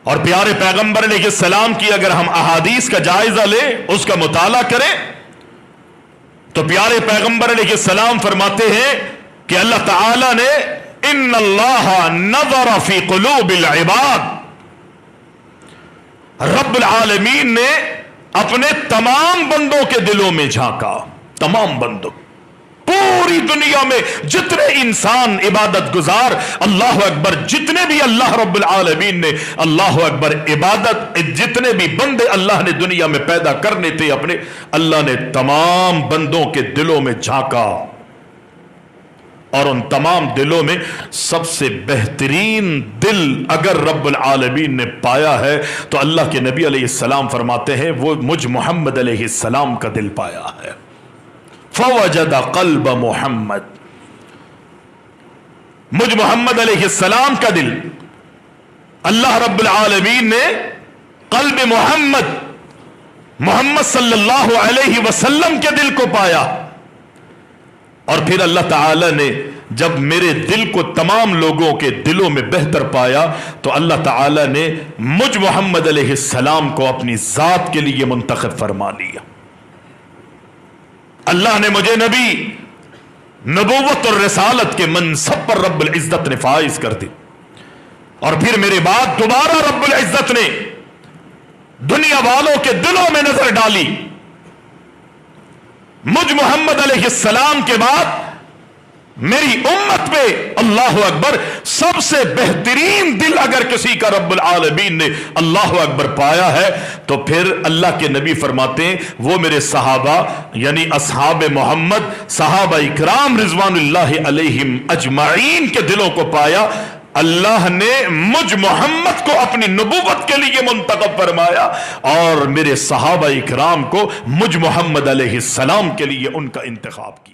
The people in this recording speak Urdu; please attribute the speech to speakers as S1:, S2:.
S1: اور پیارے پیغمبر علیہ السلام کی اگر ہم احادیث کا جائزہ لیں، اس کا مطالعہ کریں، تو پیارے پیغمبر علیہ السلام فرماتے ہیں کہ اللہ تعالی نے ان اللہ نظر فی قلوب العباد، رب العالمین نے اپنے تمام بندوں کے دلوں میں جھانکا، تمام بندوں، پوری دنیا میں جتنے انسان عبادت گزار، اللہ اکبر، جتنے بھی اللہ رب العالمین نے، اللہ اکبر، عبادت، جتنے بھی بندے اللہ نے دنیا میں پیدا کرنے تھے اپنے، اللہ نے تمام بندوں کے دلوں میں جھانکا، اور ان تمام دلوں میں سب سے بہترین دل اگر رب العالمین نے پایا ہے تو اللہ کے نبی علیہ السلام فرماتے ہیں وہ مجھ محمد علیہ السلام کا دل پایا ہے۔ فوجد قلب محمد، مجھ محمد علیہ السلام کا دل اللہ رب العالمین نے قلب محمد، محمد صلی اللہ علیہ وسلم کے دل کو پایا، اور پھر اللہ تعالی نے جب میرے دل کو تمام لوگوں کے دلوں میں بہتر پایا تو اللہ تعالی نے مجھ محمد علیہ السلام کو اپنی ذات کے لیے منتخب فرما لیا۔ اللہ نے مجھے نبی، نبوت اور رسالت کے منصب پر رب العزت نے فائز کر دی، اور پھر میرے بعد دوبارہ رب العزت نے دنیا والوں کے دلوں میں نظر ڈالی۔ مجھ محمد علیہ السلام کے بعد میری امت پہ اللہ اکبر سب سے بہترین دل اگر کسی کا رب العالمین نے اللہ اکبر پایا ہے تو پھر اللہ کے نبی فرماتے ہیں وہ میرے صحابہ یعنی اصحاب محمد، صحابہ اکرام رضوان اللہ علیہم اجمعین کے دلوں کو پایا۔ اللہ نے مجھ محمد کو اپنی نبوت کے لیے منتخب فرمایا، اور میرے صحابہ اکرام کو مجھ محمد علیہ السلام کے لیے ان کا انتخاب کیا۔